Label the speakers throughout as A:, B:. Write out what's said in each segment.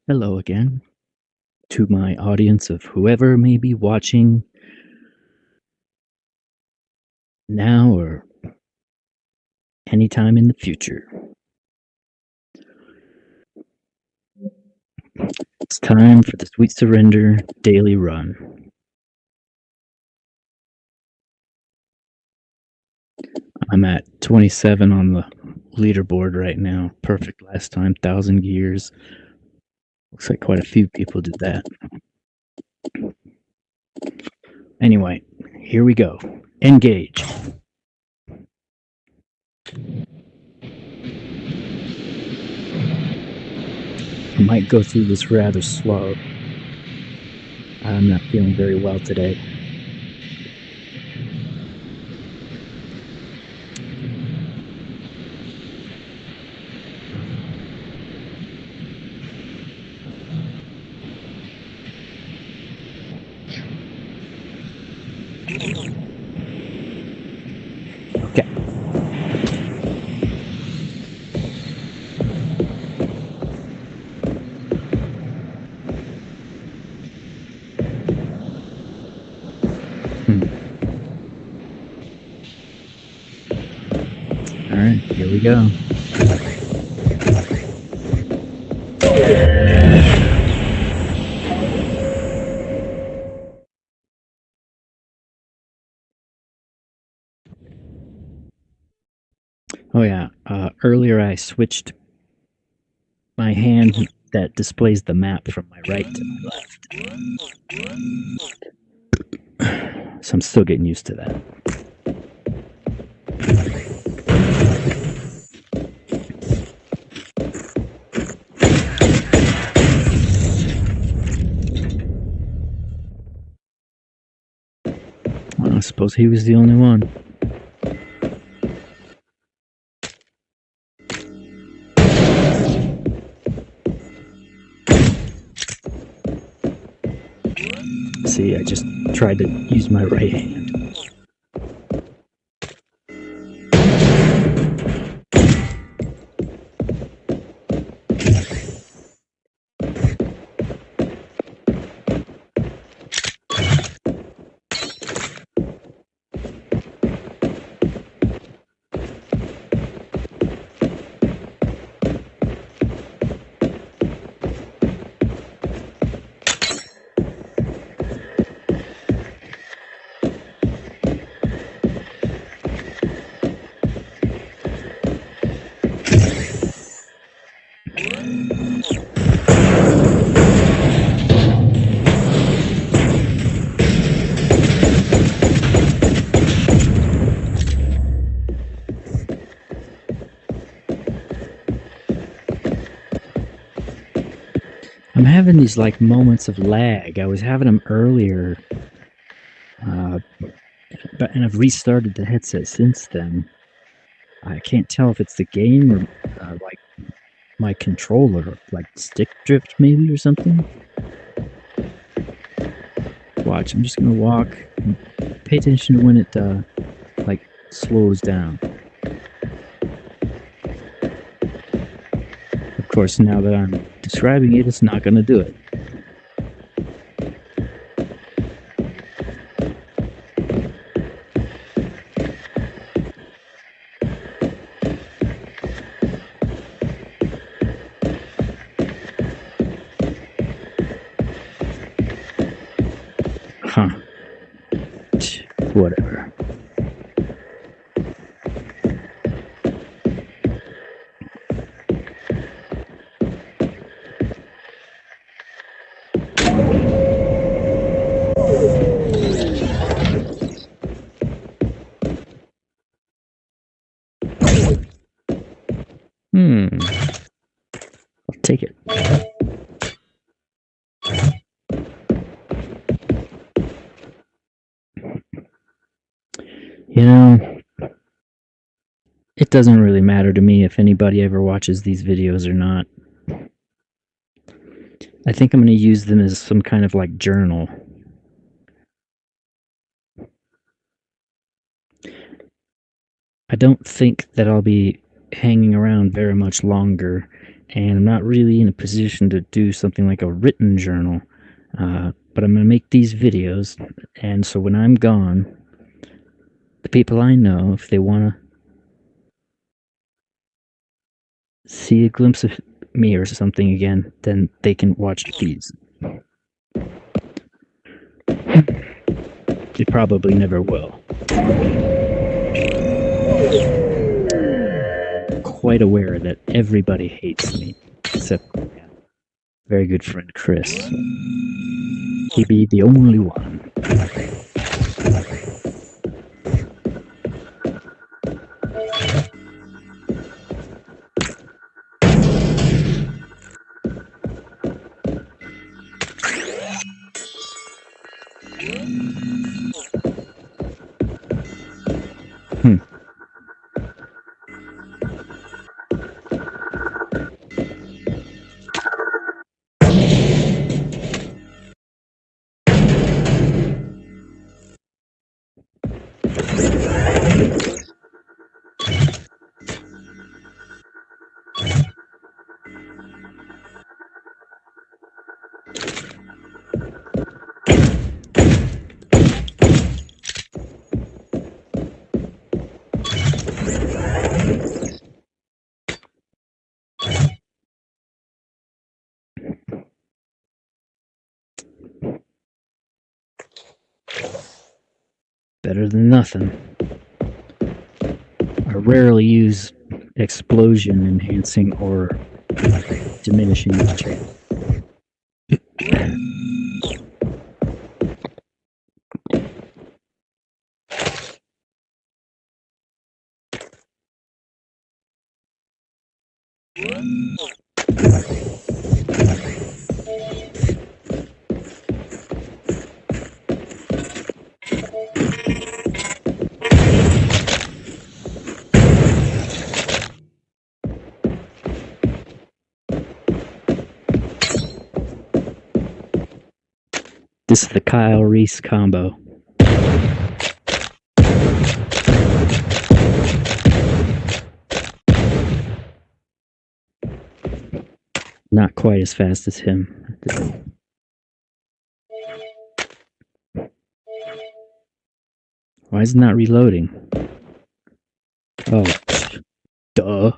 A: Hello again to my audience of whoever may be watching now or anytime in the future. It's time for the Sweet Surrender Daily Run. I'm at 27 on the leaderboard right now. Perfect last time, 1,000 gears. Looks like quite a few people did that. Anyway, here we go. Engage. I might go through this rather slow. I'm not feeling very well today. Okay. All right, here we go. Oh yeah, earlier I switched my hand that displays the map from my right to my left. So I'm still getting used to that. Well, I suppose he was the only one. See, I just tried to use my right hand. I'm having these like moments of lag. I was having them earlier, and I've restarted the headset since then. I can't tell if it's the game or like my controller, like stick drift maybe or something. Watch, I'm just gonna walk and pay attention to when it like slows down. Of course, now that I'm describing it, it's not gonna do it. Huh. Whatever. I'll take it. You know, it doesn't really matter to me if anybody ever watches these videos or not. I think I'm going to use them as some kind of like journal. I don't think that I'll be hanging around very much longer, and I'm not really in a position to do something like a written journal. But I'm going to make these videos, and so when I'm gone, the people I know, if they want to see a glimpse of me or something again, then they can watch these. They probably never will. Quite aware that everybody hates me, except my very good friend Chris. He'd be the only one. Better than nothing. I rarely use explosion enhancing or diminishing material. This is the Kyle Reese combo. Not quite as fast as him. Why is it not reloading? Oh, duh.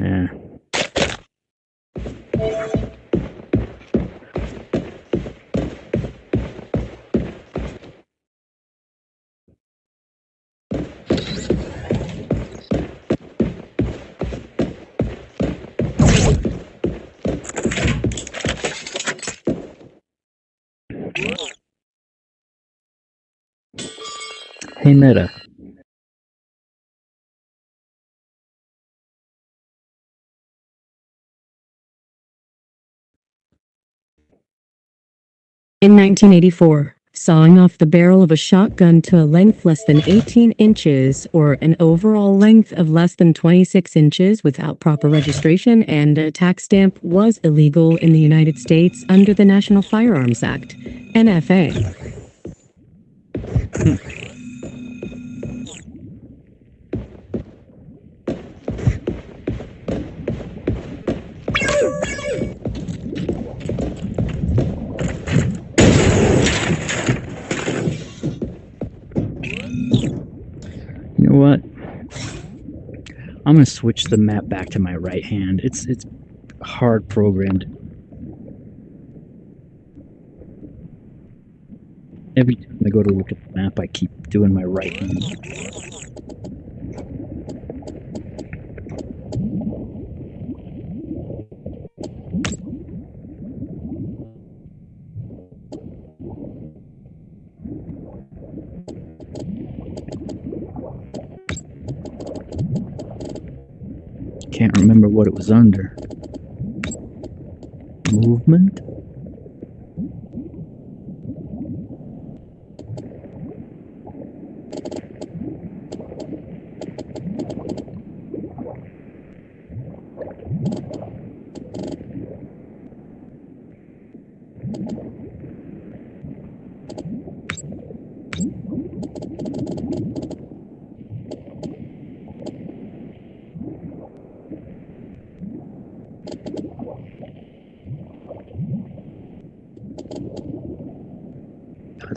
A: Yeah. Hey, Meta.
B: In 1984, sawing off the barrel of a shotgun to a length less than 18 inches or an overall length of less than 26 inches without proper registration and a tax stamp was illegal in the United States under the National Firearms Act, NFA.
A: You know what? I'm gonna switch the map back to my right hand. It's hard programmed. Every time I go to look at the map, I keep doing my right hand. Can't remember what it was under. Movement?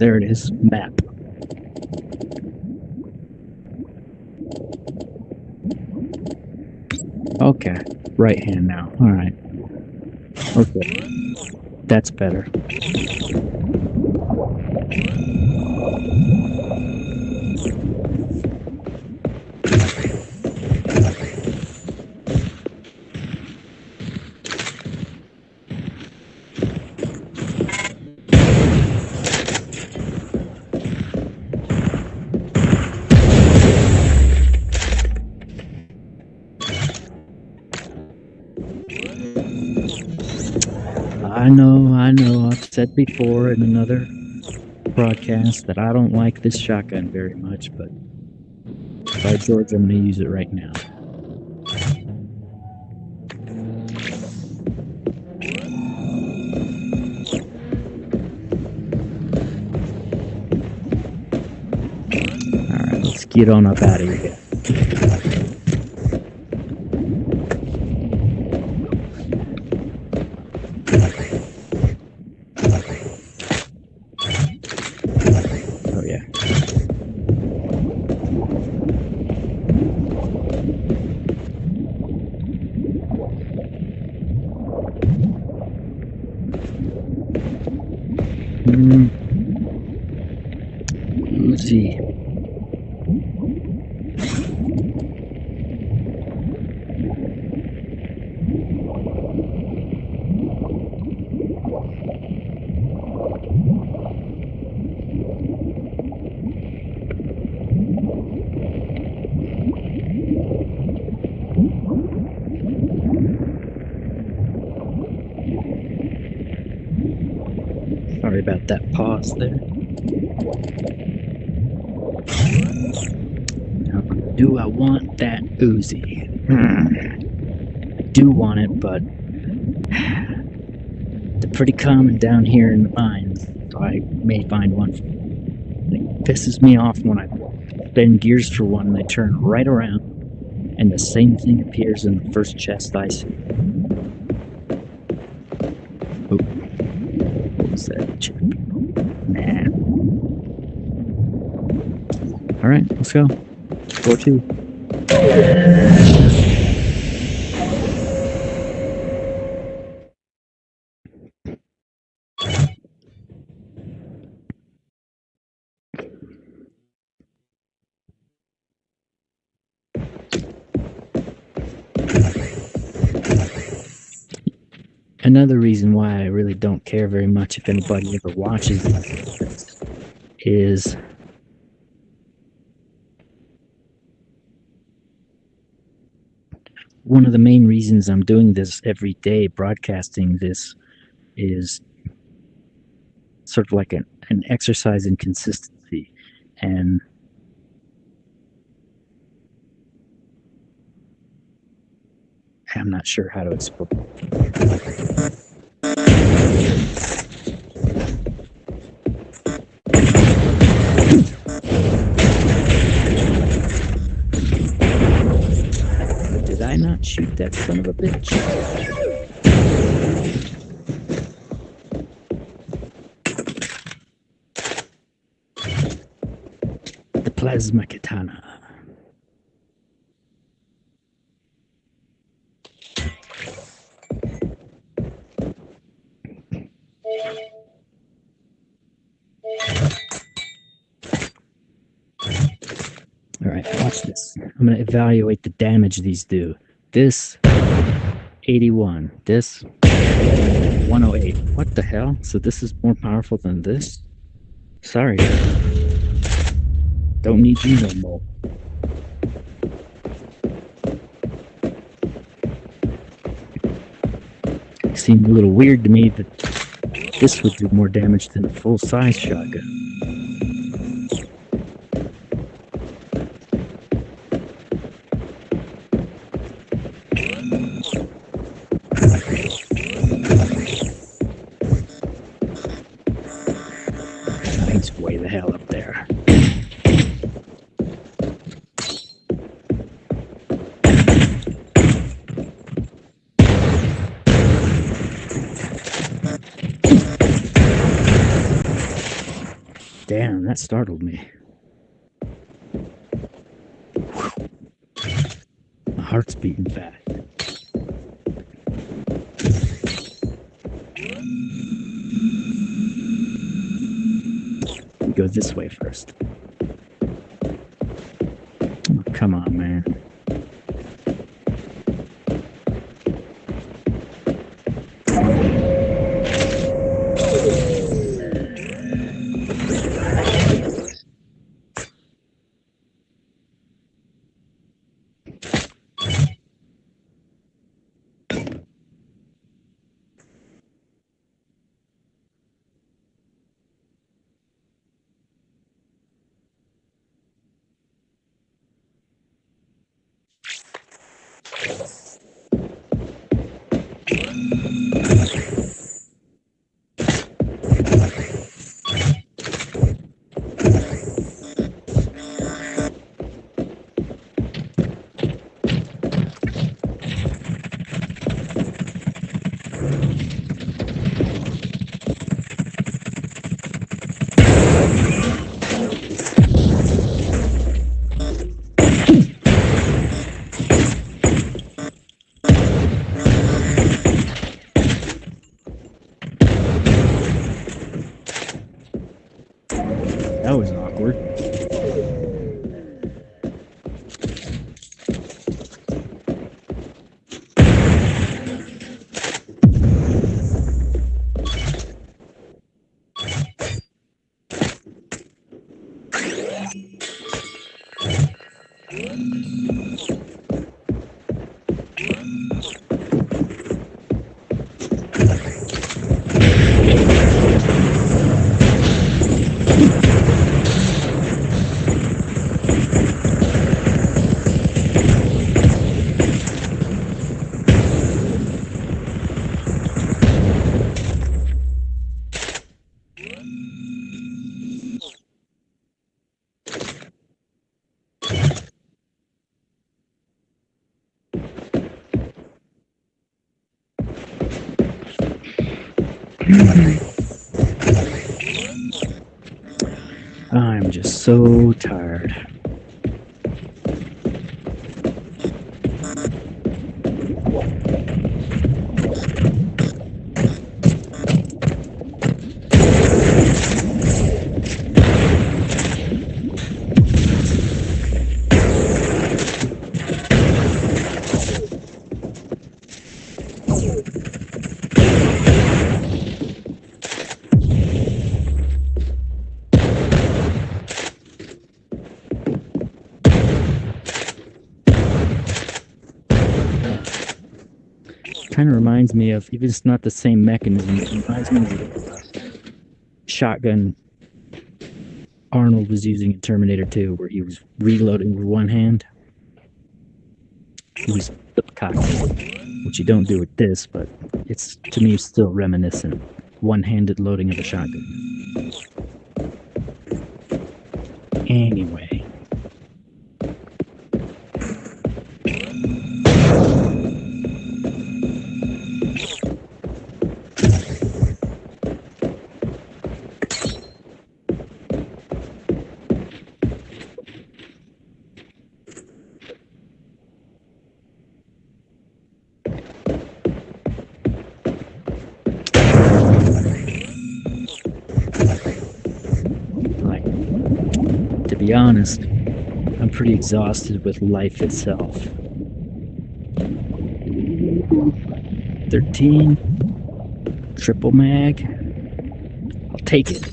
A: there it is. Map. Okay. Right hand now. All right. Okay. That's better. I know. I've said before in another broadcast that I don't like this shotgun very much, but by George, I'm going to use it right now. All right, let's get on up out of here. Uzi. Sorry about that pause there. Now, do I want that Uzi? I do want it, but they're pretty common down here in the mines, so I may find one. It pisses me off when I spend gears for one and they turn right around and the same thing appears in the first chest I see. Oh, what was that chip? Nah. Alright, let's go. 4-2. Another reason why I really don't care very much if anybody ever watches this is one of the main reasons I'm doing this every day, broadcasting this, is sort of like an exercise in consistency. And I'm not sure how to explain. Did I not shoot that son of a bitch? The plasma katana. Alright, watch this. I'm going to evaluate the damage these do. This, 81. This, 108. What the hell? So this is more powerful than this? Sorry. Don't need you no more. It seemed a little weird to me that this would do more damage than a full-size shotgun. He's way the hell up there. Damn, that startled me. My heart's beating fast. We go this way first. Oh, come on, man. That was awkward. I'm just so tired. Kind of reminds me of, even if it's not the same mechanism, it reminds me of the shotgun Arnold was using in Terminator 2, where he was reloading with one hand. He was flip cocking, which you don't do with this, but it's, to me, still reminiscent. One-handed loading of a shotgun. Anyway. To be honest, I'm pretty exhausted with life itself. 13, triple mag, I'll take it.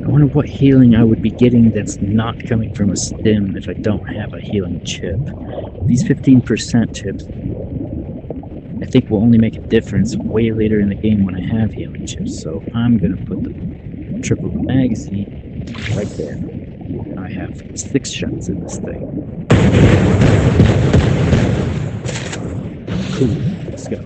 A: I wonder what healing I would be getting that's not coming from a stim if I don't have a healing chip. These 15% chips, I think, will only make a difference way later in the game when I have healing chips. So I'm going to put the triple magazine right there. I have 6 shots in this thing. Cool. Let's go.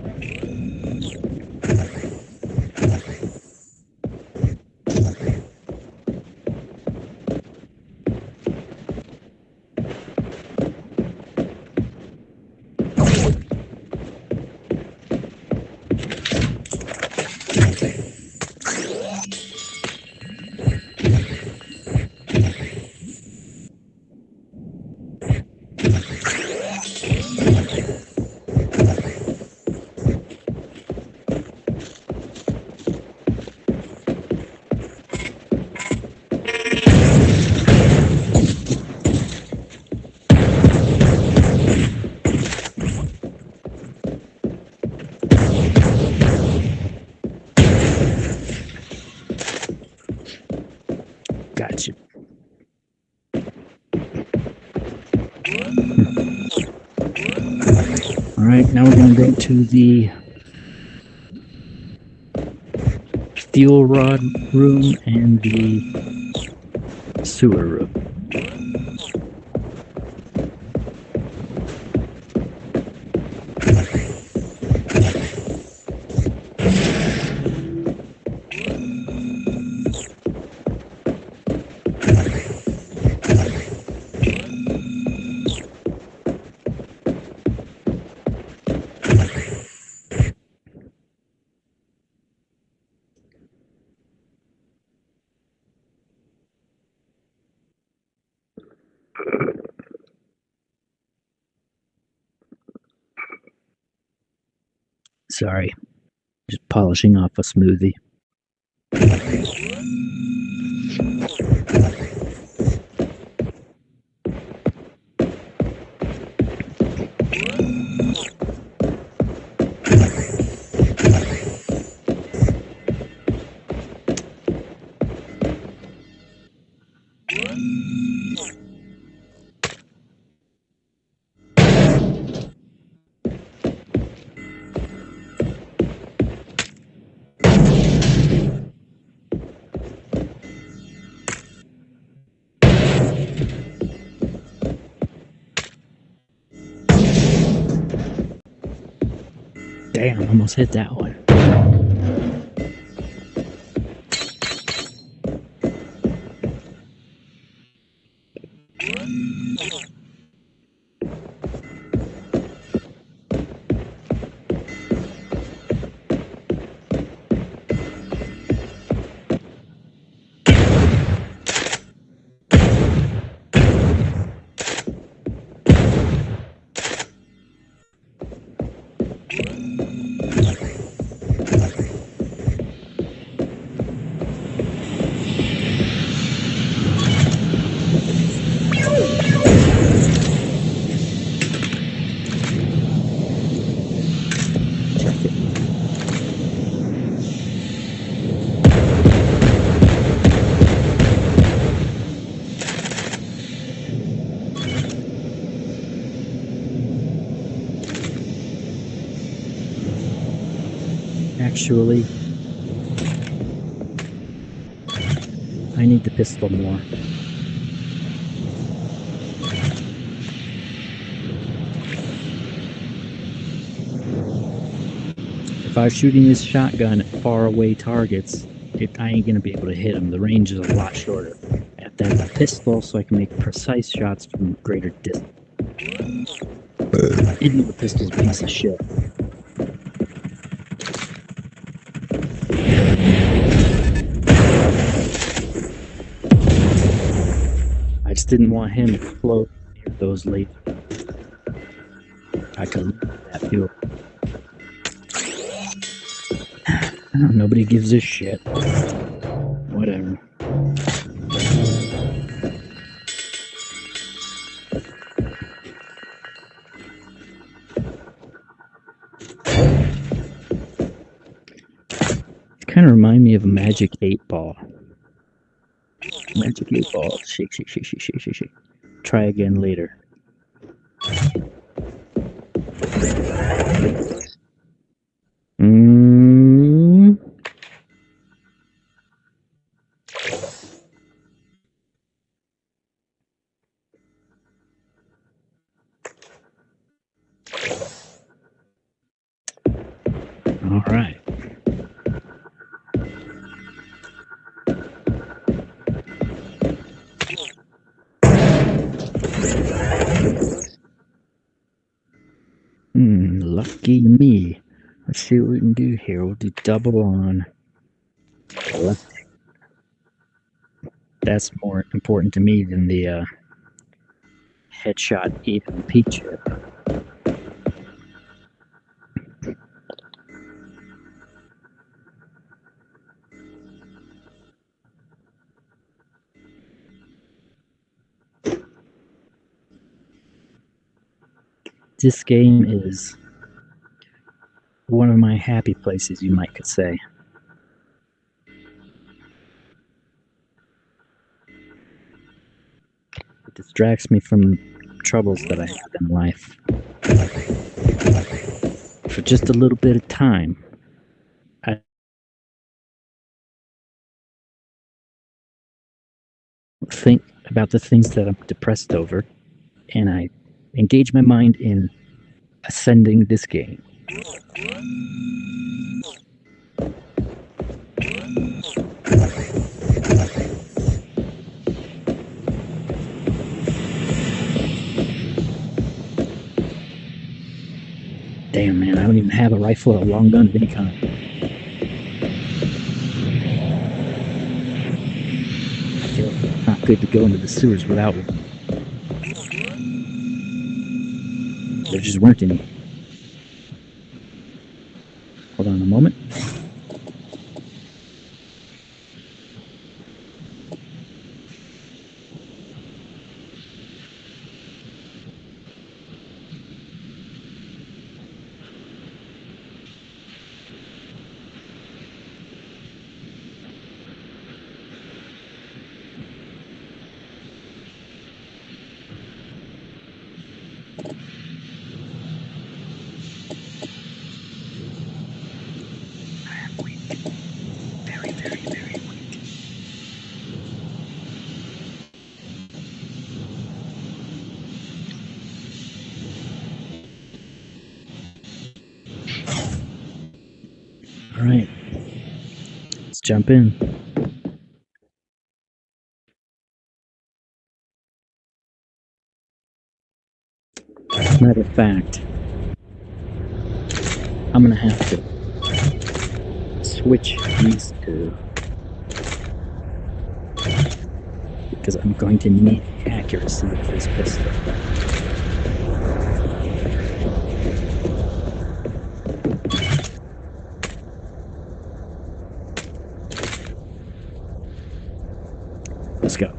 A: Gotcha. All right, now we're going to go to the fuel rod room and the sewer room. Sorry, just polishing off a smoothie. Damn, almost hit that one. Actually, I need the pistol more. If I was shooting this shotgun at far away targets, I ain't gonna be able to hit them. The range is a lot shorter. I have to have the pistol so I can make precise shots from greater distance. Even though the pistol's a piece of shit. I just didn't want him to float near those lasers. I could lose that fuel. Nobody gives a shit. Whatever. Kind of remind me of a Magic 8 Ball. Magic 8 Ball. Shake, shake, shake, shake, shake, shake, shake. Try again later. All right. Lucky me. Let's see what we can do here. We'll do double on left. That's more important to me than the headshot even peak chip. This game is one of my happy places, you might could say. distracts me from troubles that I have in life. For just a little bit of time, I think about the things that I'm depressed over, and I engage my mind in ascending this game. Damn, man, I don't even have a rifle or a long gun of any kind. I feel not good to go into the sewers without one. There just weren't any. Hold on a moment. Very, very, very weak. All right, let's jump in. Matter of fact, I'm gonna have to switch these two because I'm going to need the accuracy of this pistol. Let's go.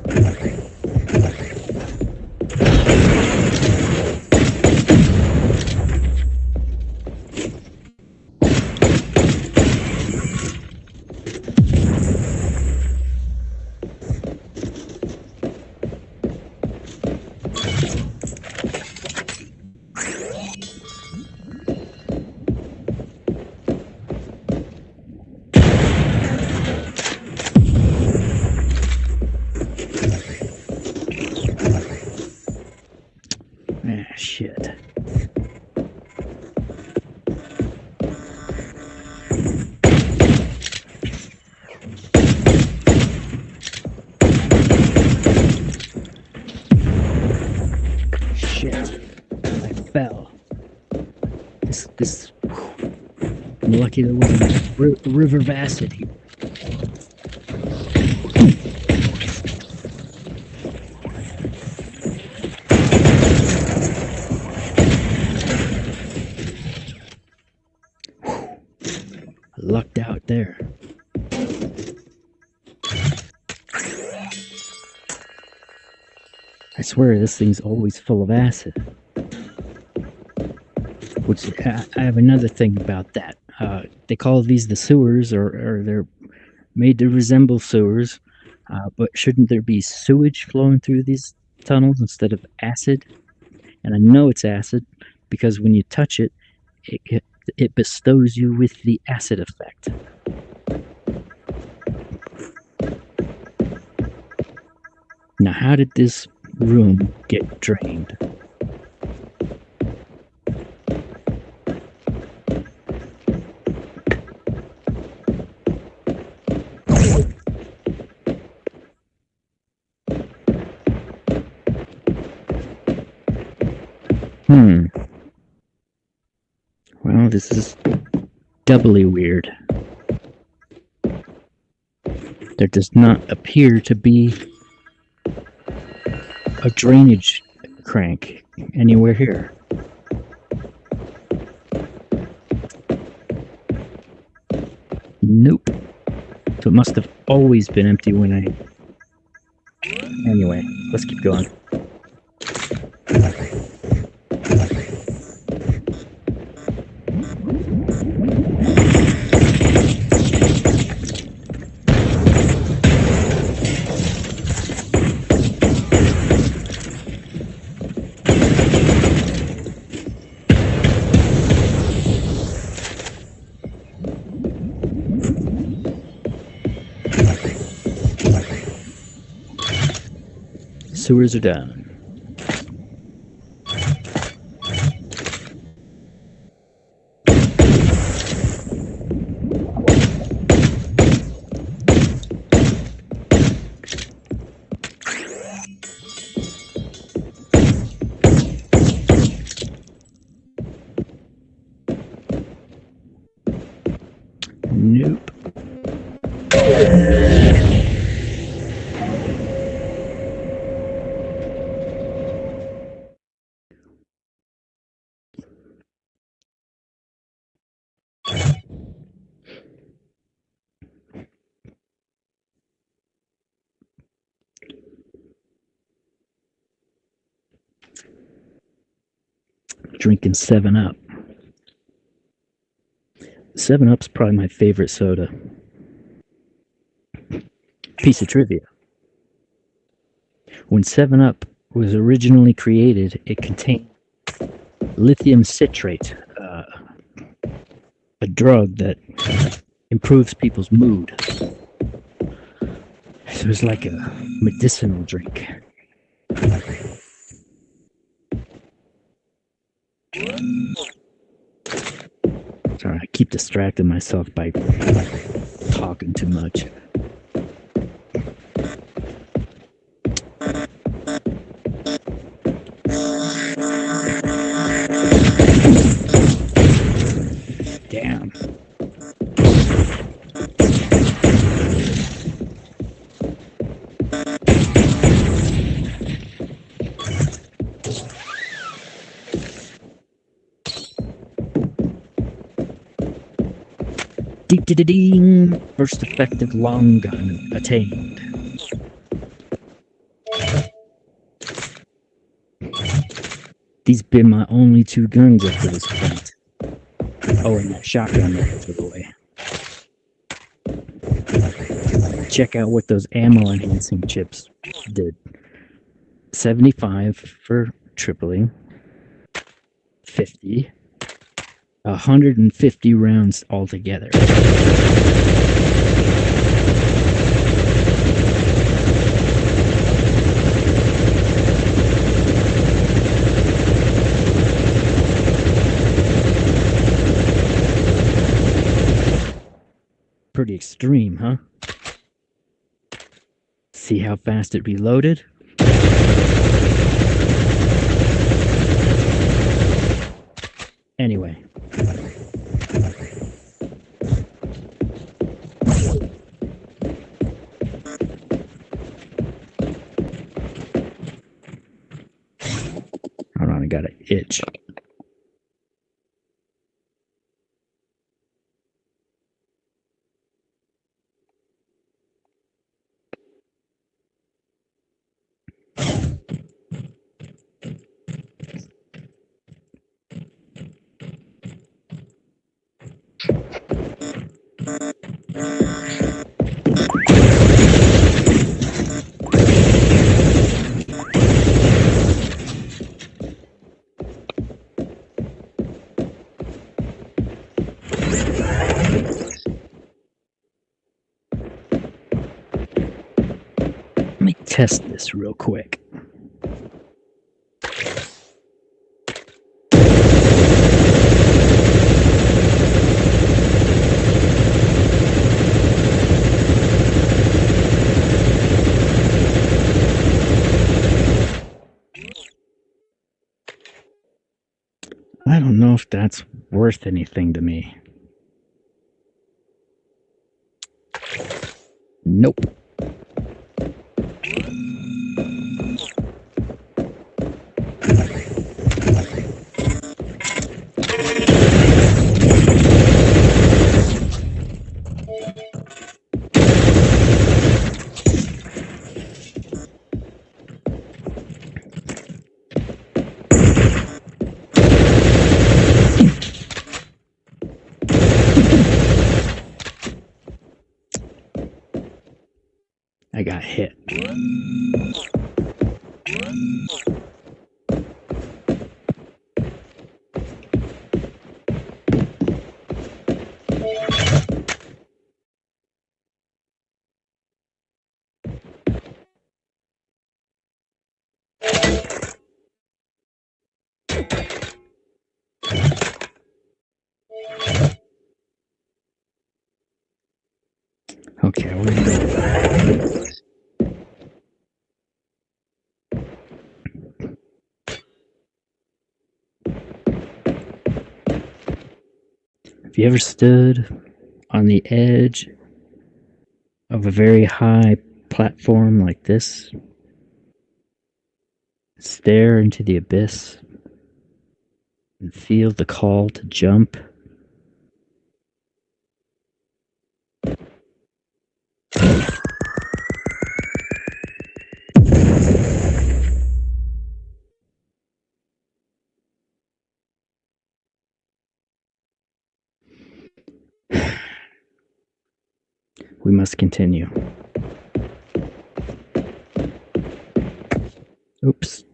A: Ah, shit. Shit. I fell. This. I'm lucky there wasn't a river of acid here. Lucked out there. I swear this thing's always full of acid. Which I have another thing about that. They call these the sewers, or they're made to resemble sewers. But shouldn't there be sewage flowing through these tunnels instead of acid? And I know it's acid because when you touch it, it bestows you with the acid effect. Now, how did this room get drained? Well, this is doubly weird. There does not appear to be a drainage crank anywhere here. Nope. So it must have always been empty when I... Anyway, let's keep going. sewers are done. Nope. Drinking 7-Up. 7-Up's probably my favorite soda. Piece of trivia. When 7-Up was originally created, it contained lithium citrate, a drug that improves people's mood. So it was like a medicinal drink. Sorry, I keep distracting myself by talking too much. Damn. Ding! First effective long gun attained. These been my only 2 guns up to this point. Oh, and that shotgun that I threw away. Check out what those ammo enhancing chips did. 75 for Tripoli. 50. 150 rounds altogether. Pretty extreme, huh? See how fast it reloaded? Anyway. Hold on, I got an itch. Let me test this real quick. I don't know if that's worth anything to me. Nope. I got hit. Okay, we're gonna go. Have you ever stood on the edge of a very high platform like this? Stare into the abyss and feel the call to jump? We must continue. Oops.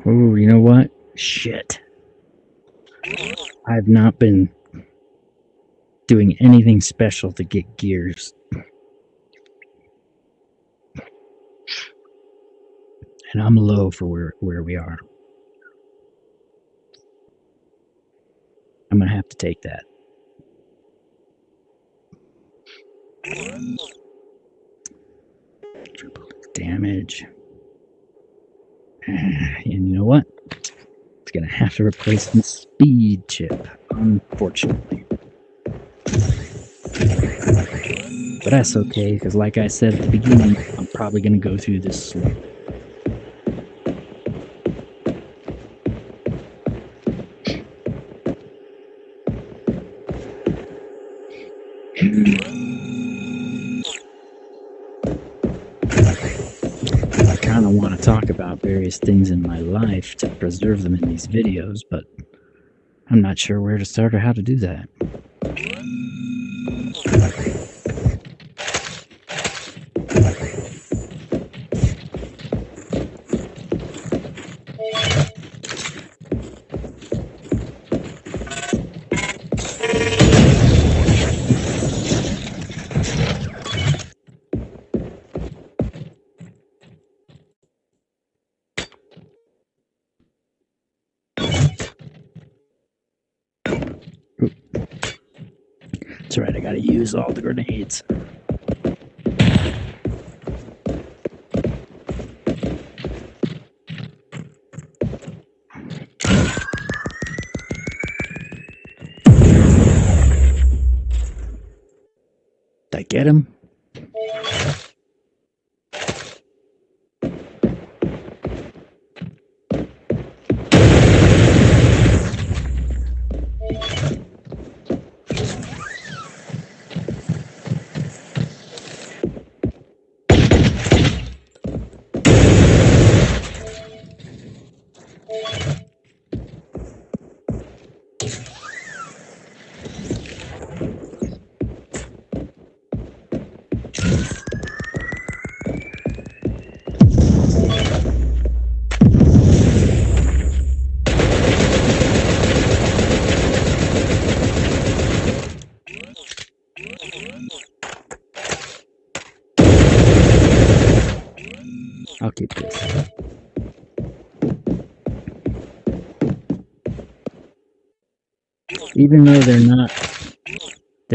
A: Oh, you know what? Shit. I've not been doing anything special to get gears. And I'm low for where we are. I'm gonna have to take that. Triple damage. And you know what? It's gonna have to replace the speed chip, unfortunately. But that's okay, because like I said at the beginning, I'm probably gonna go through this slowly. I kind of want to talk about various things in my life to preserve them in these videos, but I'm not sure where to start or how to do that. That's right, I gotta use all the grenades. Get him. I'll keep this. Even though they're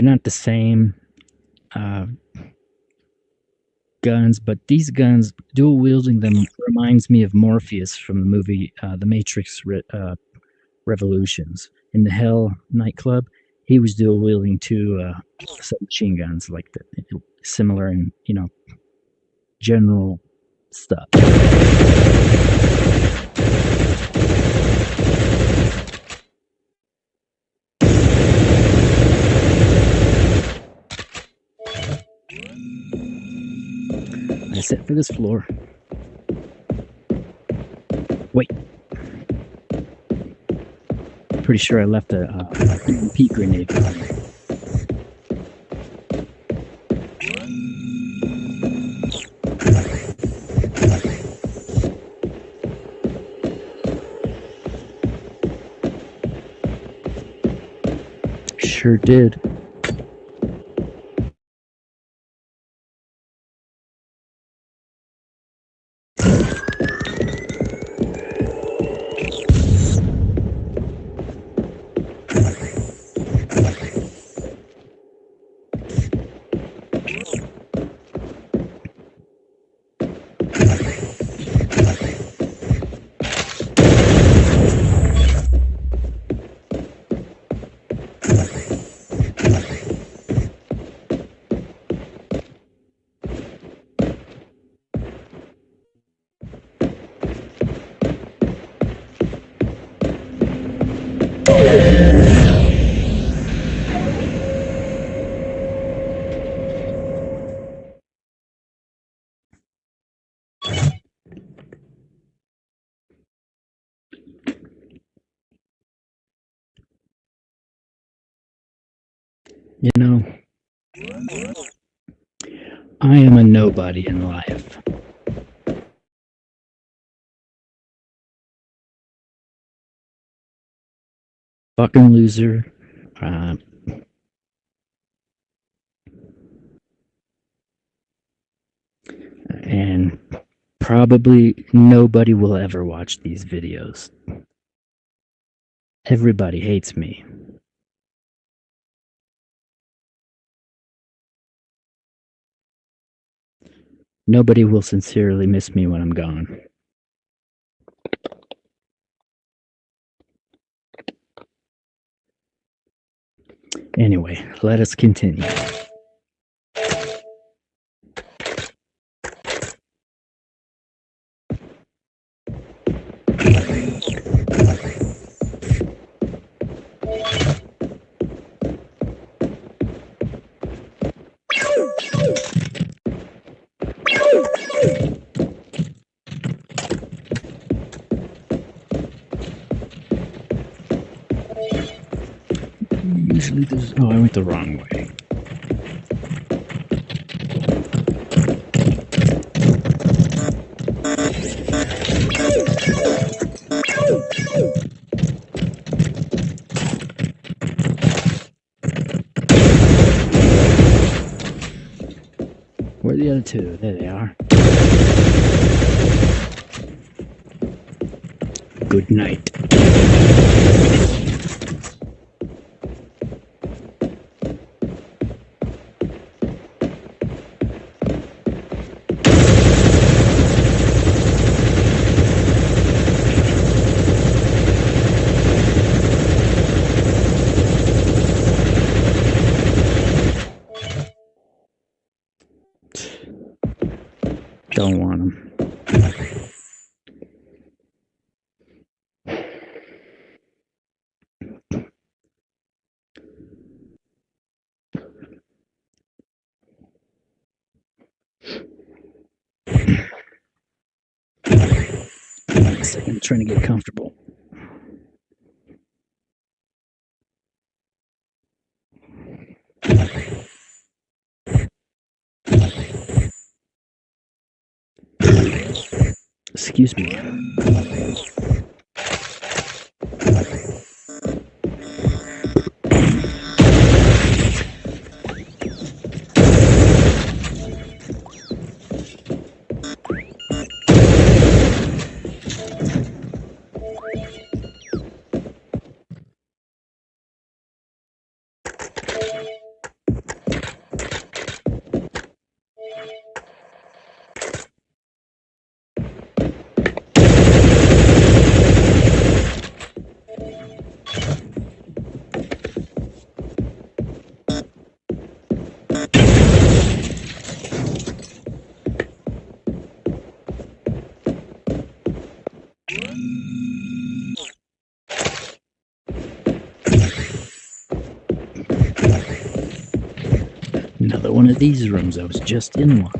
A: not the same guns, but these guns, dual wielding them reminds me of Morpheus from the movie The Matrix Revolutions. In the Hell nightclub, he was dual wielding two submachine guns like that, similar in general stuff. That's it for this floor. Wait. Pretty sure I left a EMP grenade. Sure did. You know, I am a nobody in life. Fucking loser. And probably nobody will ever watch these videos. Everybody hates me. Nobody will sincerely miss me when I'm gone. Anyway, let us continue. Usually there's... Oh, I went the wrong way. Where are the other two? There they are. Good night. second, I'm trying to get comfortable. Excuse me. Another one of these rooms. I was just in one.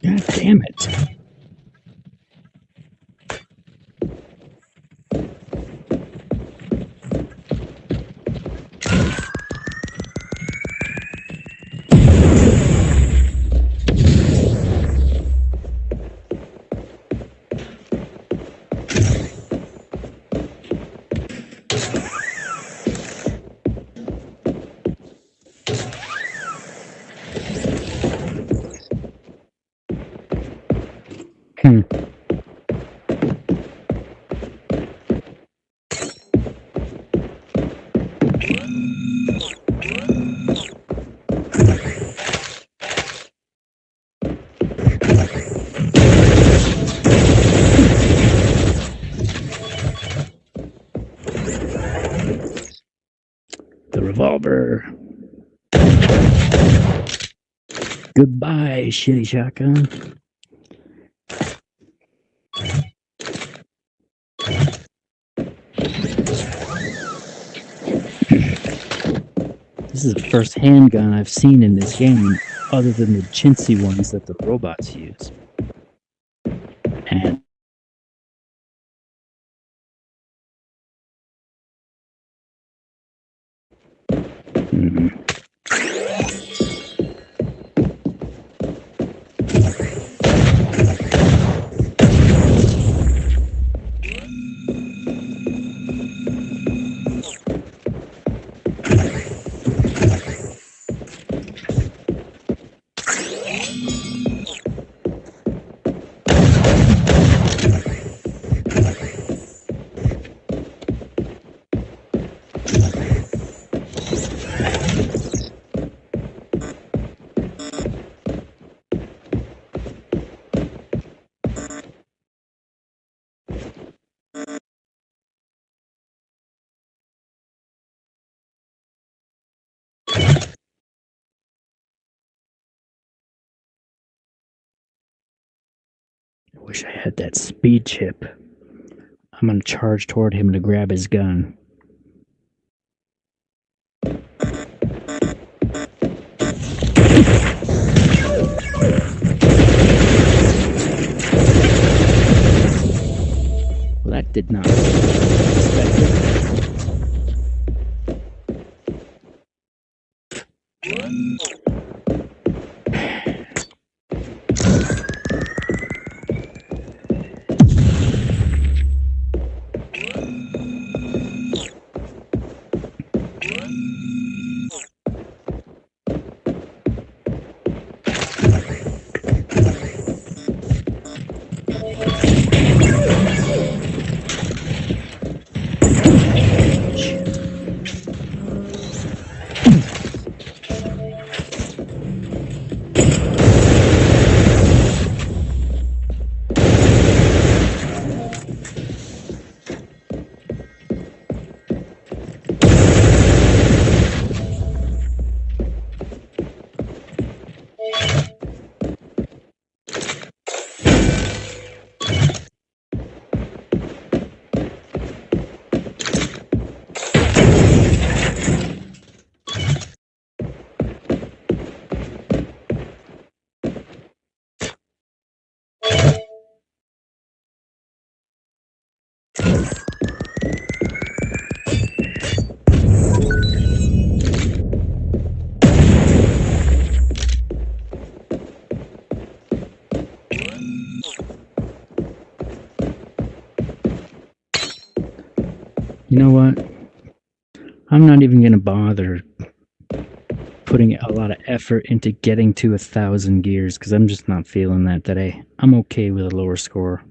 A: God damn it. The revolver. Goodbye, shitty shotgun. This is the first handgun I've seen in this game, other than the chintzy ones that the robots use. And I wish I had that speed chip. I'm gonna charge toward him to grab his gun. Well, that did not expect it. know what? I'm not even going to bother putting a lot of effort into getting to 1,000 gears because I'm just not feeling that today. I'm okay with a lower score.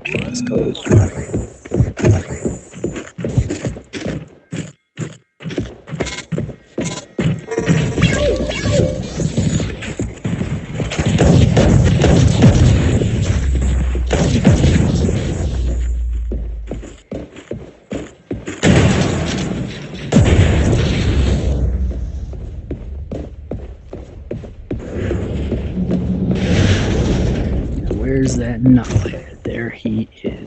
A: Let's go. Where's that knucklehead? There he is.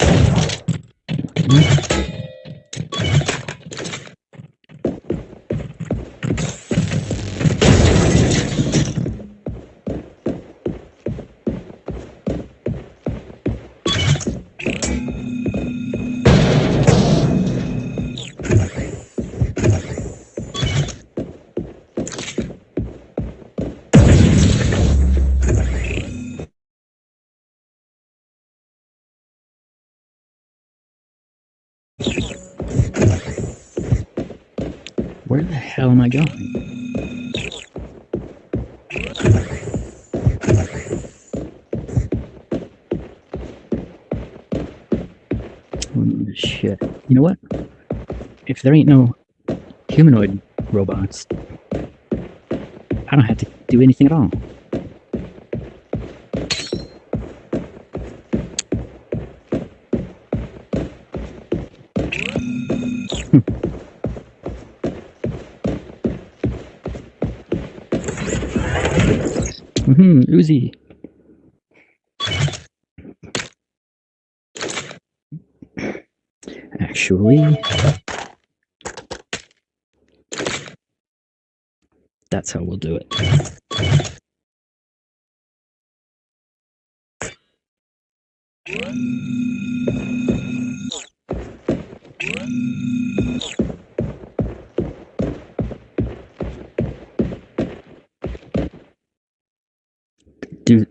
A: Where the hell am I going? Shit. You know what? If there ain't no humanoid robots, I don't have to do anything at all. Uzi. Actually, that's how we'll do it.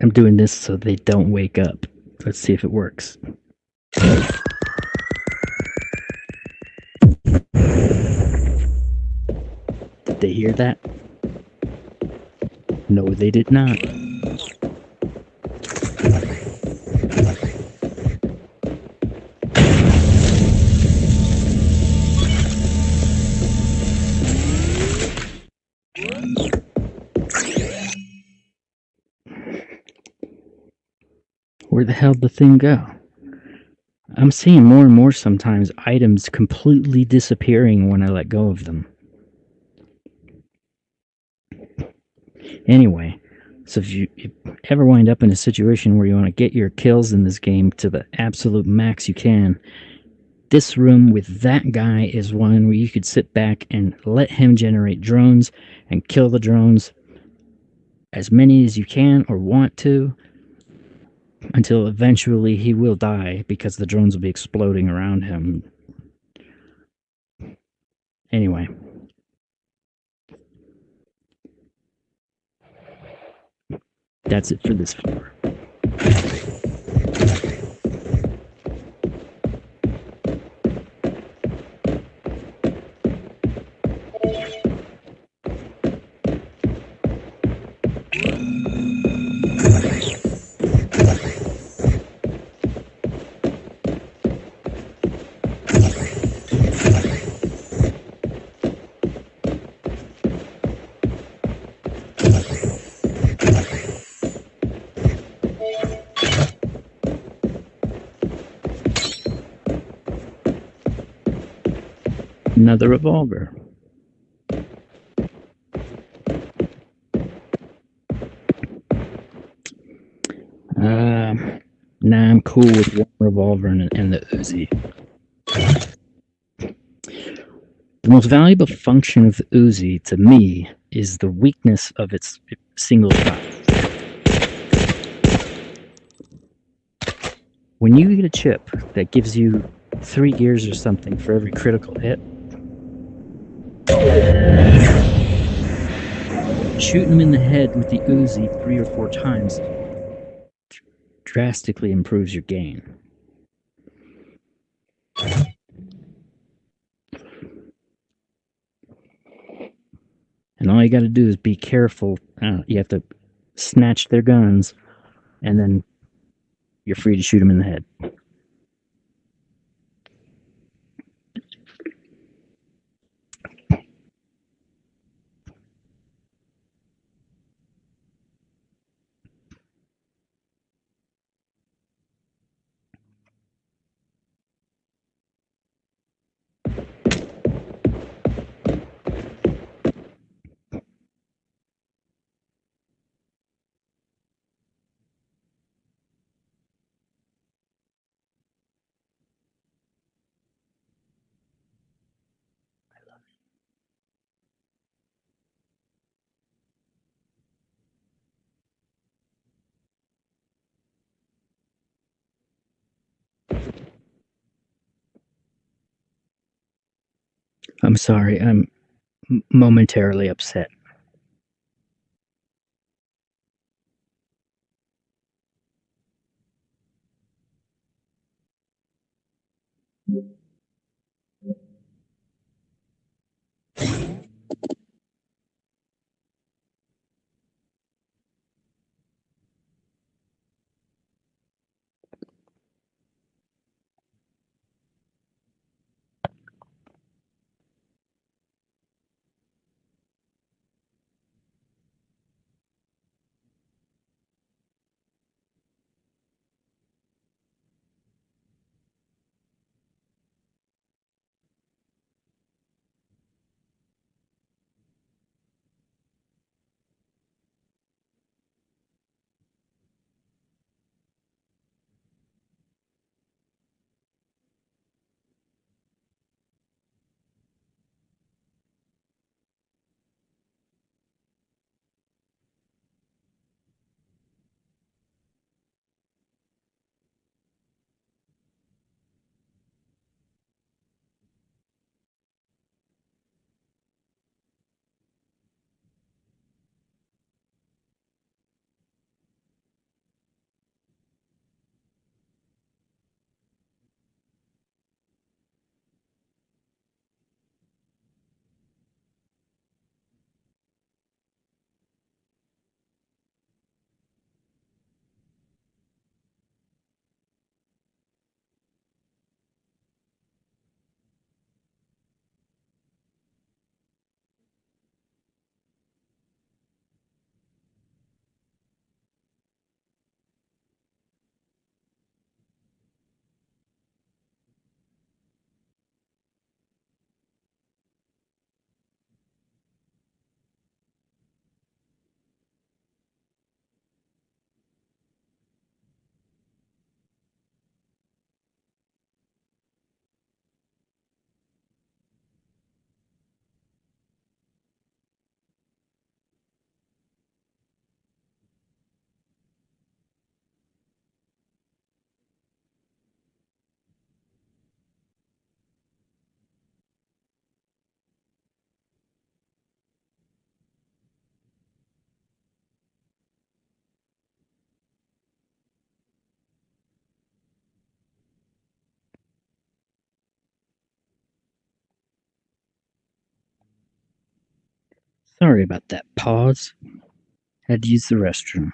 A: I'm doing this so they don't wake up. Let's see if it works. Did they hear that? No, they did not. Where the hell did the thing go? I'm seeing more and more sometimes items completely disappearing when I let go of them. Anyway, so if you ever wind up in a situation where you want to get your kills in this game to the absolute max you can, this room with that guy is one where you could sit back and let him generate drones and kill the drones, as many as you can or want to, until eventually he will die because the drones will be exploding around him. Anyway. That's it for this floor. Another revolver. Nah, I'm cool with one revolver and the Uzi. The most valuable function of the Uzi, to me, is the weakness of its single shot. When you get a chip that gives you 3 gears or something for every critical hit, shooting them in the head with the Uzi 3 or 4 times drastically improves your gain. And all you got to do is be careful. You have to snatch their guns, and then you're free to shoot them in the head. I'm sorry, I'm momentarily upset. Sorry about that pause. Had to use the restroom.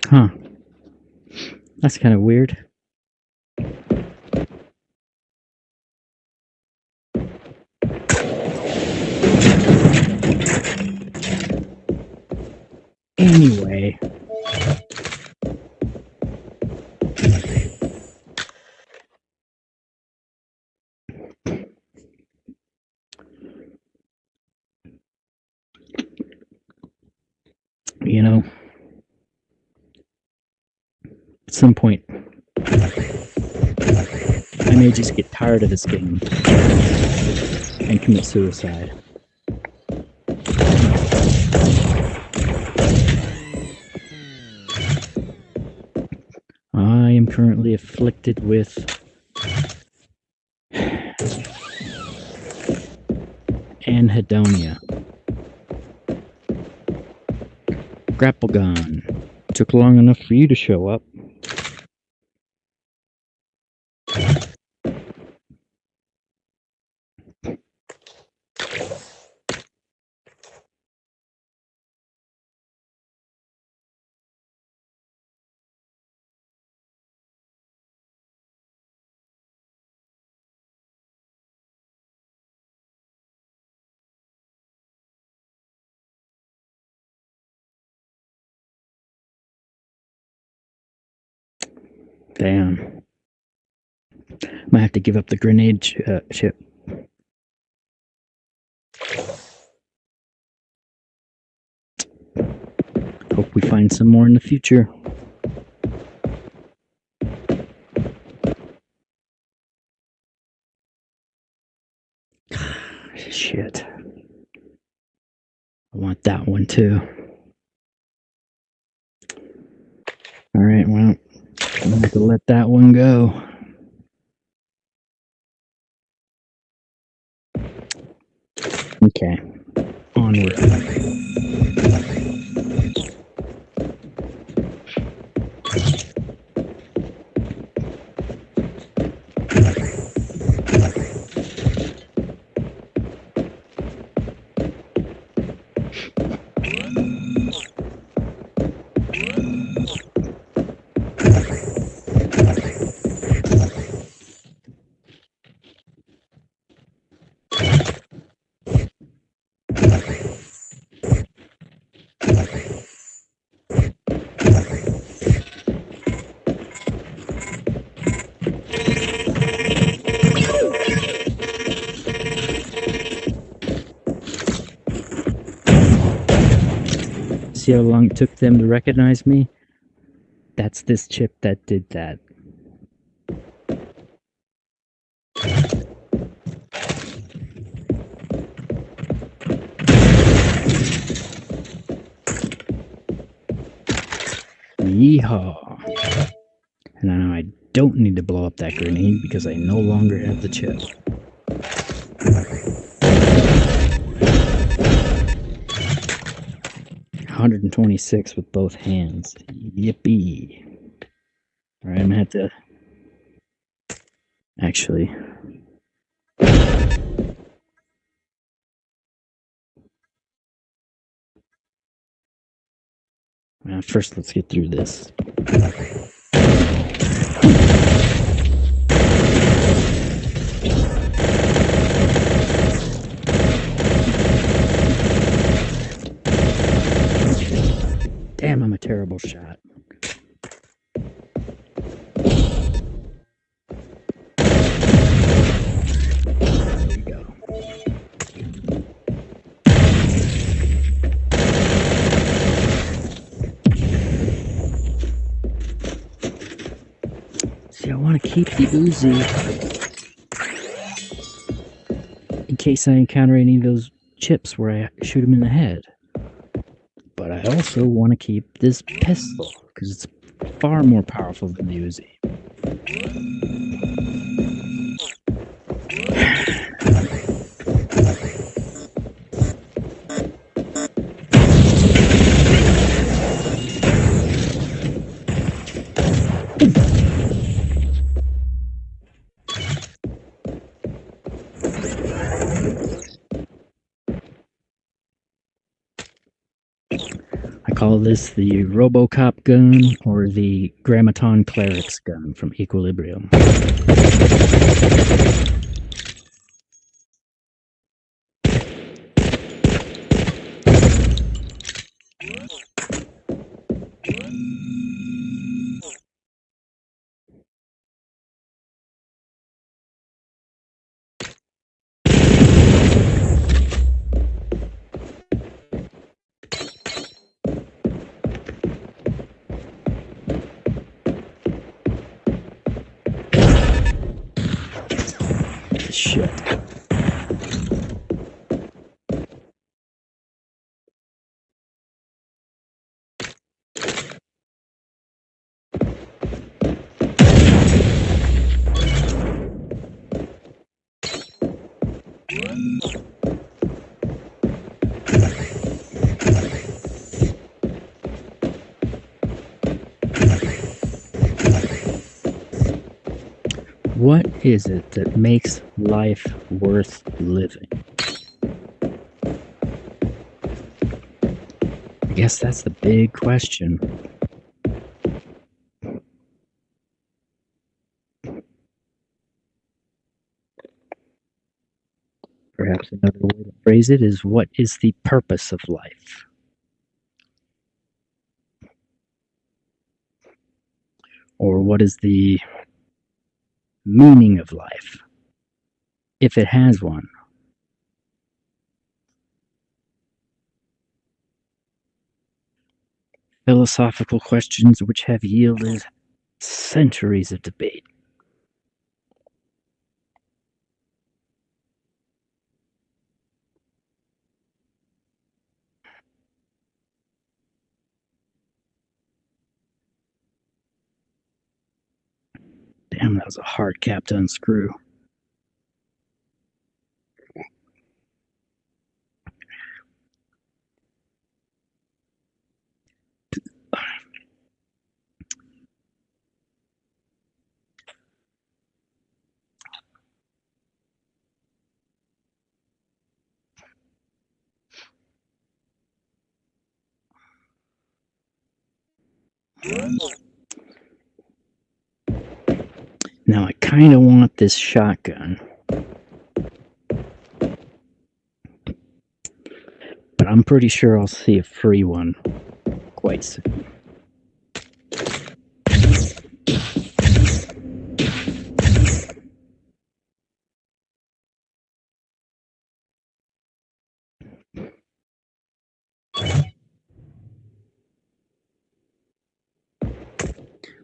A: Huh. That's kind of weird. Anyway. You know, at some point, I may just get tired of this game and commit suicide. I am currently afflicted with anhedonia. Grapple gun. Took long enough for you to show up. Damn. Might have to give up the grenade chip. Hope we find some more in the future. Shit. I want that one too. Alright, well, I'm gonna have to let that one go. Okay. Onward. See how long it took them to recognize me? That's this chip that did that. Yeehaw! And now I don't need to blow up that grenade because I no longer have the chip. $126 with both hands. Yippee! Alright, I'm gonna have to... Actually... First, let's get through this. Damn, I'm a terrible shot. There we go. See, I want to keep the Uzi in case I encounter any of those chips where I shoot him in the head. But I also want to keep this pistol because it's far more powerful than the Uzi. I call this the RoboCop gun or the Grammaton Cleric's gun from Equilibrium. Shit. What is it that makes life worth living? I guess that's the big question. Perhaps another way to phrase it is, what is the purpose of life? Or what is the meaning of life, if it has one? Philosophical questions which have yielded centuries of debate. Damn, that was a hard cap to unscrew. Now I kind of want this shotgun, but I'm pretty sure I'll see a free one quite soon.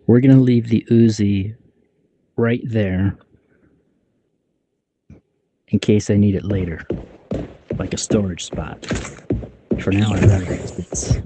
A: We're going to leave the Uzi right there in case I need it later, like a storage spot. For now, I'd rather use this.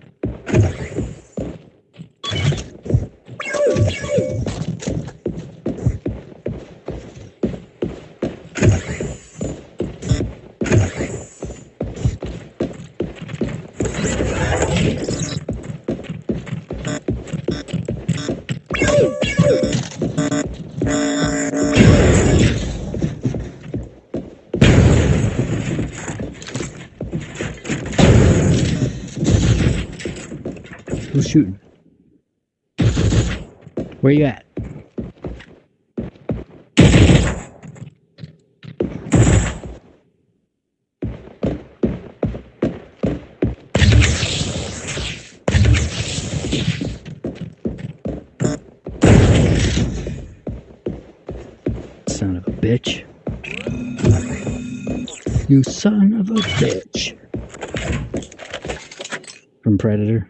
A: Who's shooting? Where you at? Son of a bitch. You son of a bitch. From Predator.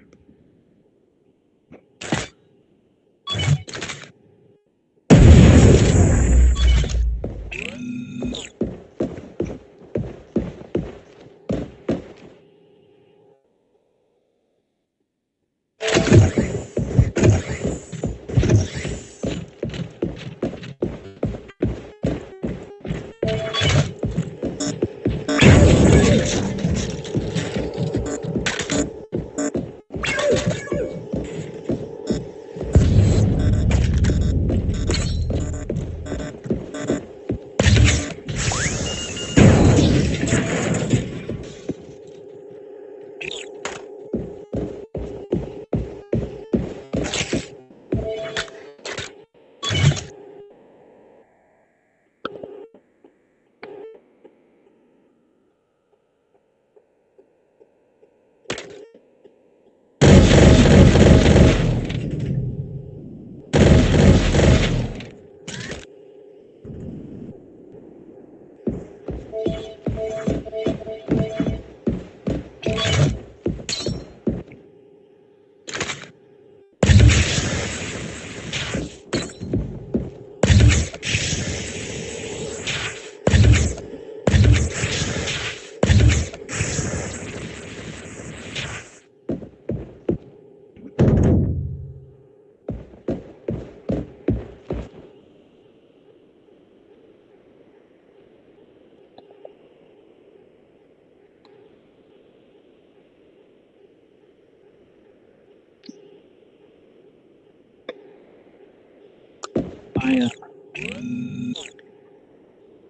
A: I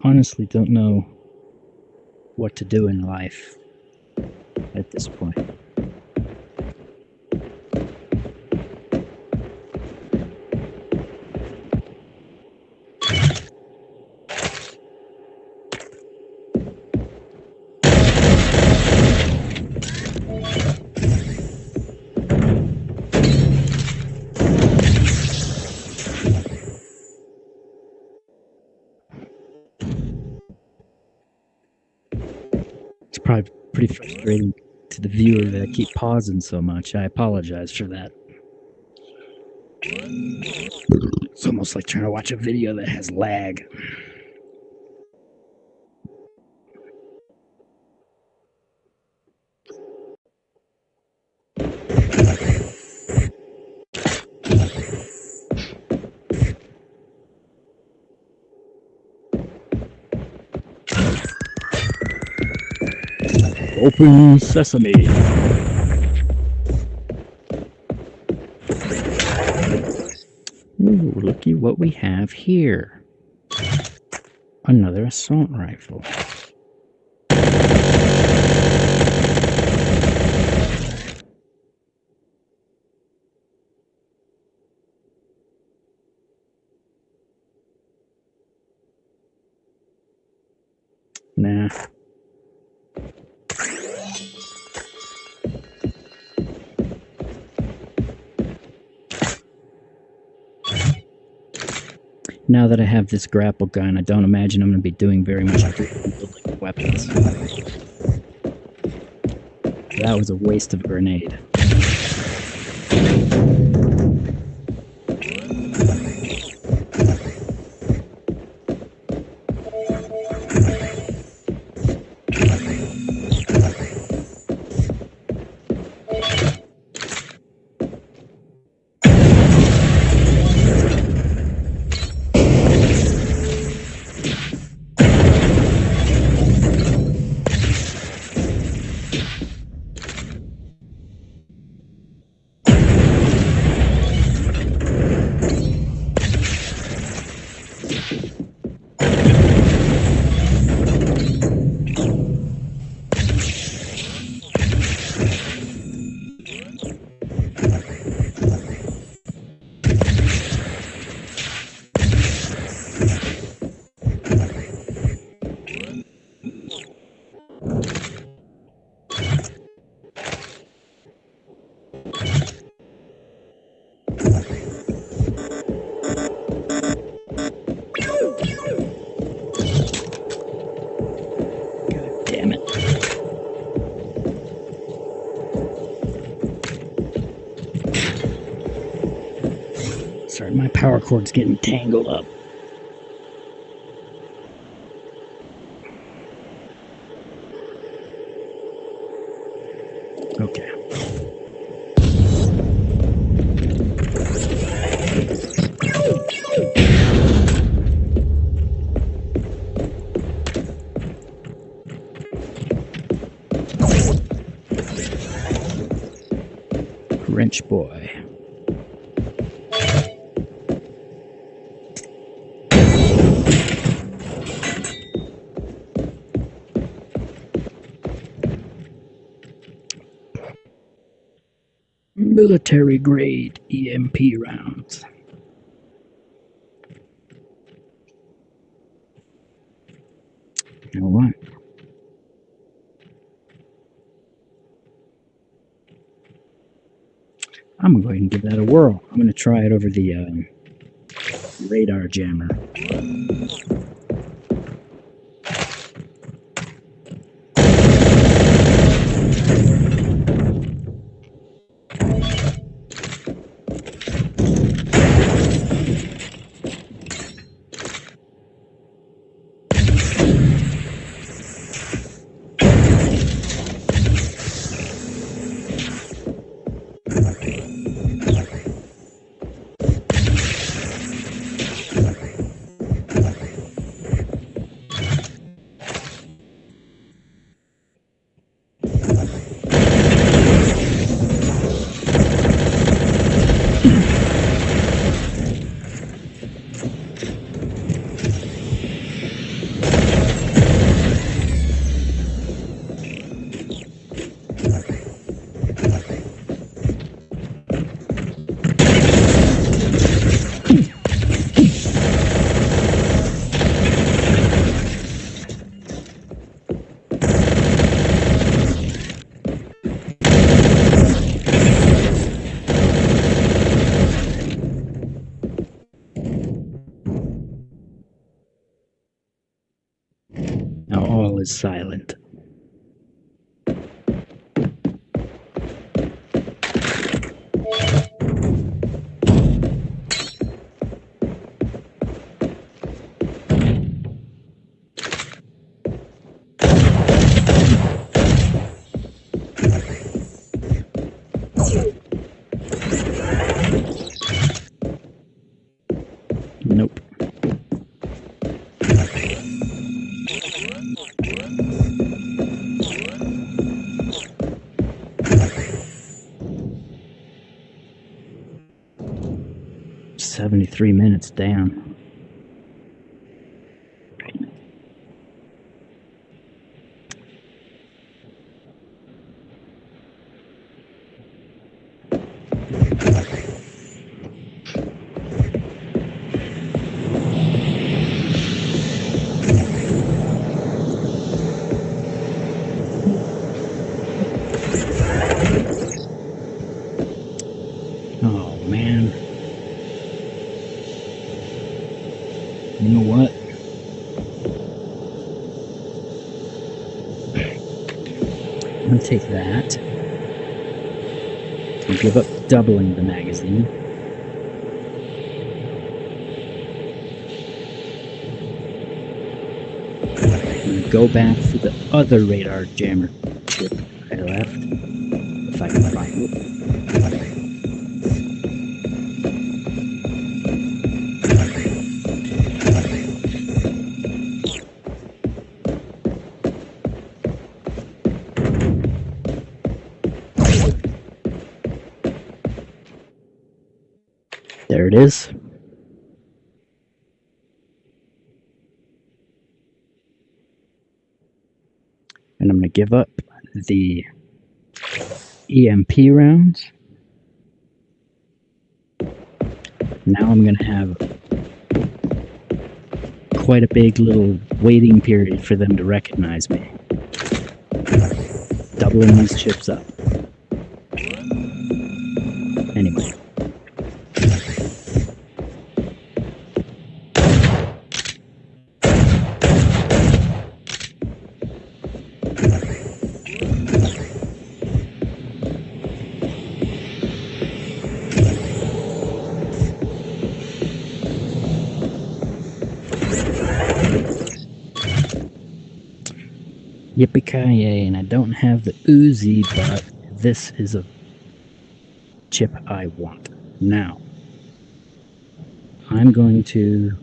A: honestly don't know what to do in life at this point. It's probably pretty frustrating to the viewer that I keep pausing so much. I apologize for that. It's almost like trying to watch a video that has lag. Open sesame. Ooh, looky what we have here. Another assault rifle. Nah. Now that I have this grapple gun, I don't imagine I'm going to be doing very much building weapons. That was a waste of a grenade. My power cord's getting tangled up. Okay. Wrench boy. Military grade EMP rounds. You know what? I'm going to go ahead and give that a whirl. I'm going to try it over the radar jammer. Now all is silent. Nope. "73 minutes down." Oh man. You know what? I'm gonna take that and give up doubling the magazine. I'm gonna go back for the other radar jammer chip I left, if I can find it. There it is. And I'm going to give up the EMP rounds. Now I'm going to have quite a big little waiting period for them to recognize me. Doubling these chips up. Anyway. Yippee-ki-yay, and I don't have the Uzi, but this is a chip I want. Now, I'm going to...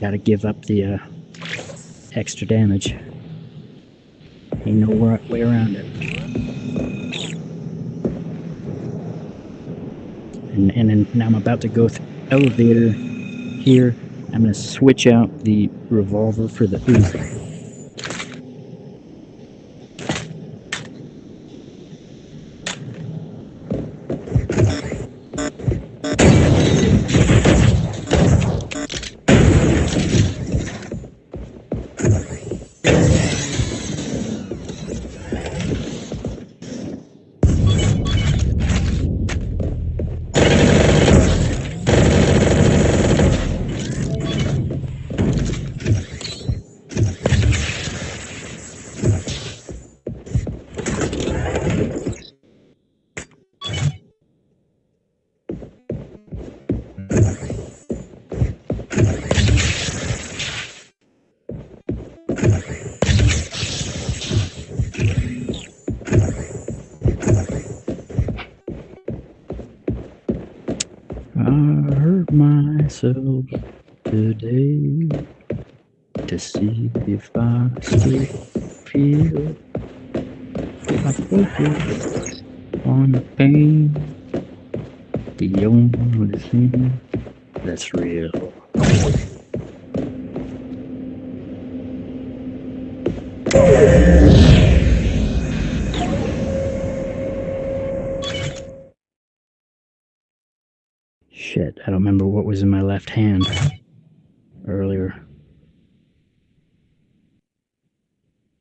A: Gotta give up the extra damage. Ain't no way around it. And now I'm about to go through the elevator here. I'm going to switch out the revolver for the Uzi. I hurt myself today to see if I still feel. I focus on the pain, the only thing that's real. Shit, I don't remember what was in my left hand earlier.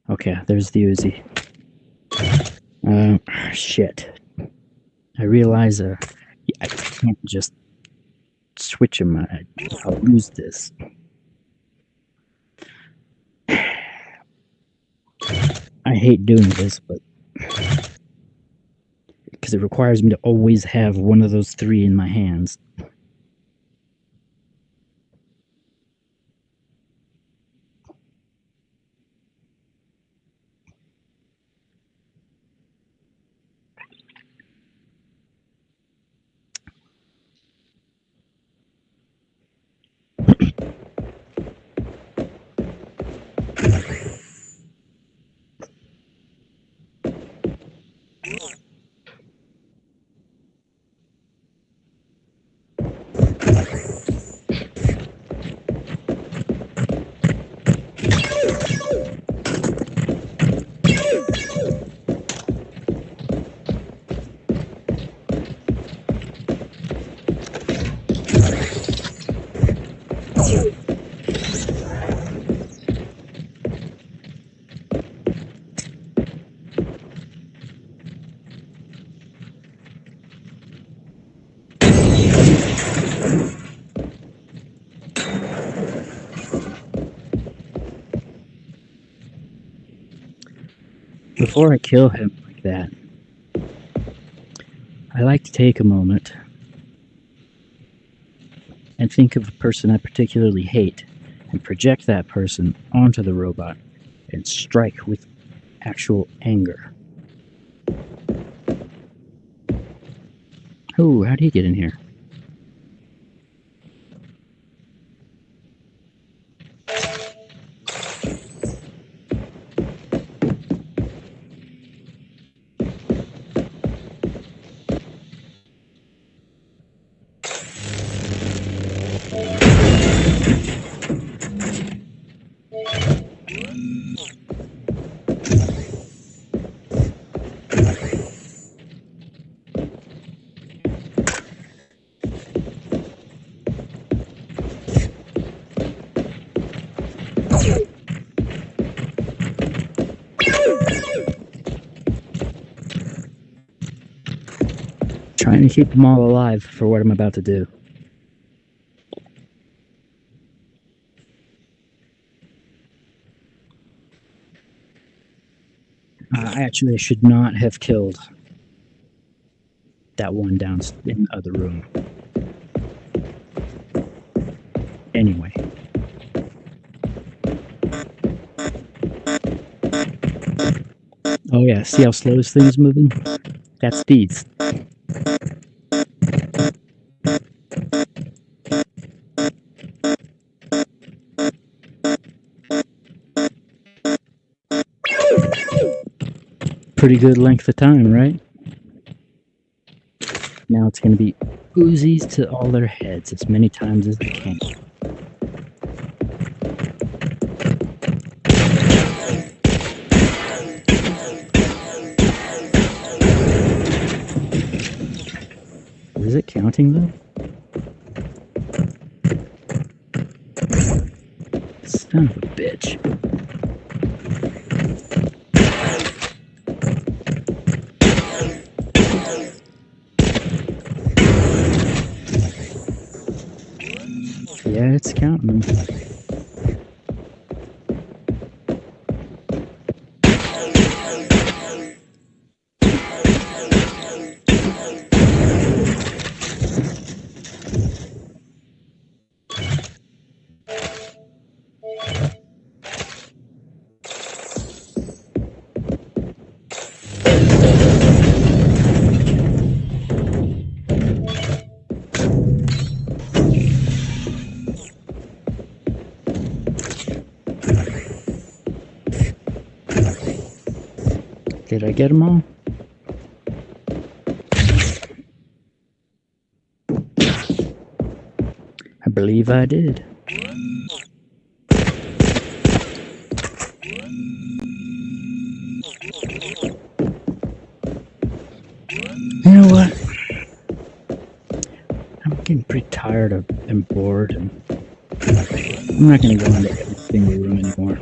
A: Okay, there's the Uzi. Shit. I realize I can't just switch them. I'll lose this. I hate doing this, but because it requires me to always have one of those three in my hands. Before I kill him like that, I like to take a moment and think of a person I particularly hate and project that person onto the robot and strike with actual anger. Oh, how do you get in here? Trying to keep them all alive for what I'm about to do. I actually should not have killed that one down in the other room. Anyway. Oh yeah, see how slow this thing's moving? That's these. Pretty good length of time, right? Now it's going to be Uzis to all their heads as many times as they can. Is it counting though? Son of a bitch. Yeah, it's counting. Did I get them all? I believe I did. You know what? I'm getting pretty tired of and bored, and I'm not going to go into every single room anymore.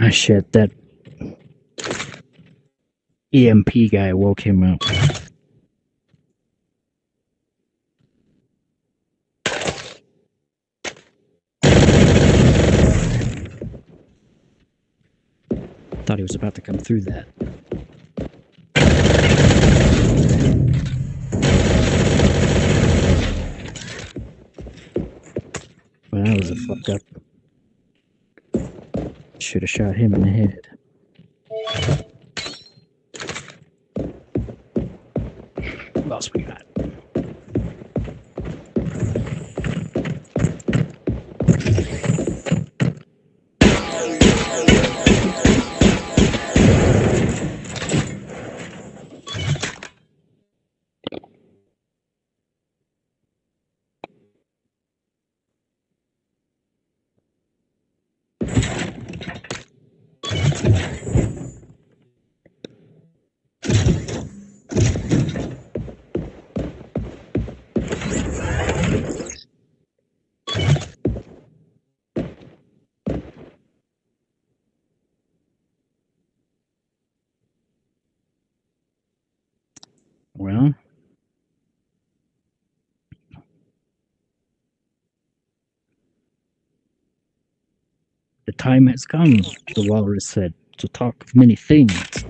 A: Ah, shit, that EMP guy woke him up. Thought he was about to come through that. Well, that was a fuck up. Should have shot him in the head. What else we got? Well, the time has come, the walrus said, to talk of many things.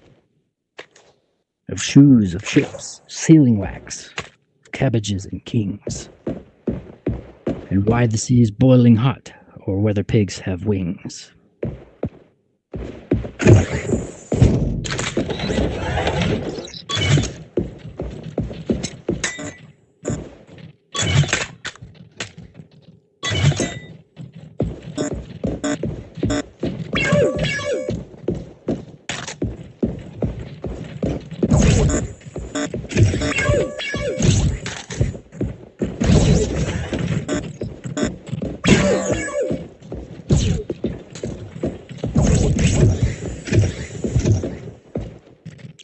A: Of shoes, of ships, sealing wax, of cabbages and kings. And why the sea is boiling hot, or whether pigs have wings.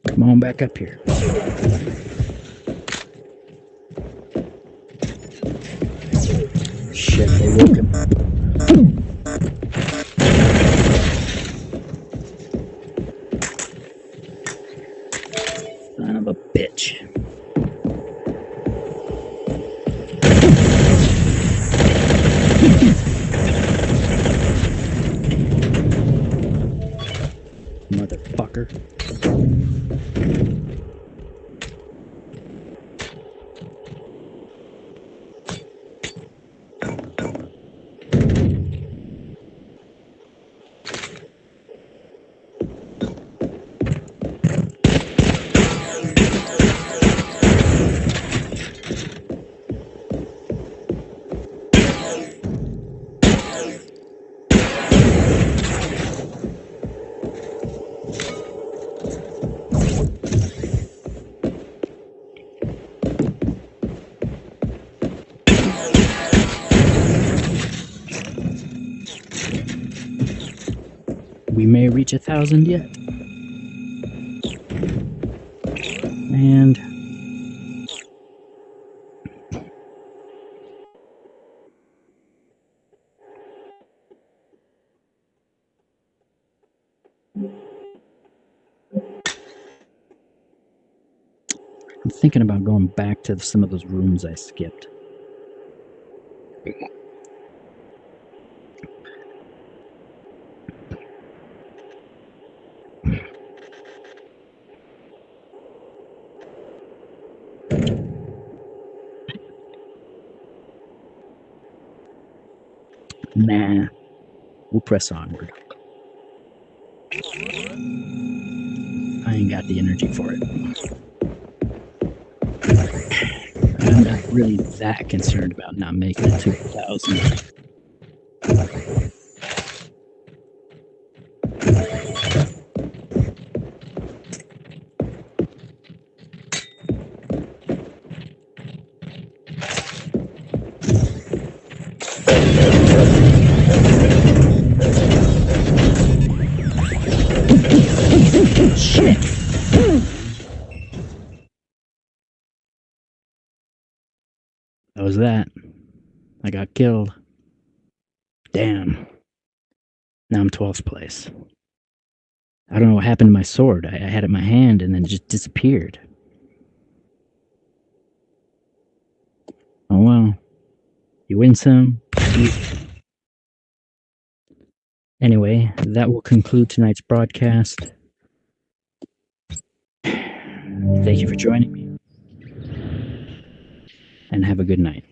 A: Come on back up here. Shit, they woke him. Son of a bitch. Motherfucker. We may reach 1,000 yet. And I'm thinking about going back to some of those rooms I skipped. Nah, we'll press onward. I ain't got the energy for it. I'm not really that concerned about not making it to 1,000. Shit! That was that. I got killed. Damn. Now I'm 12th place. I don't know what happened to my sword. I had it in my hand and then it just disappeared. Oh well. You win some. Anyway, that will conclude tonight's broadcast. Thank you for joining me. And have a good night.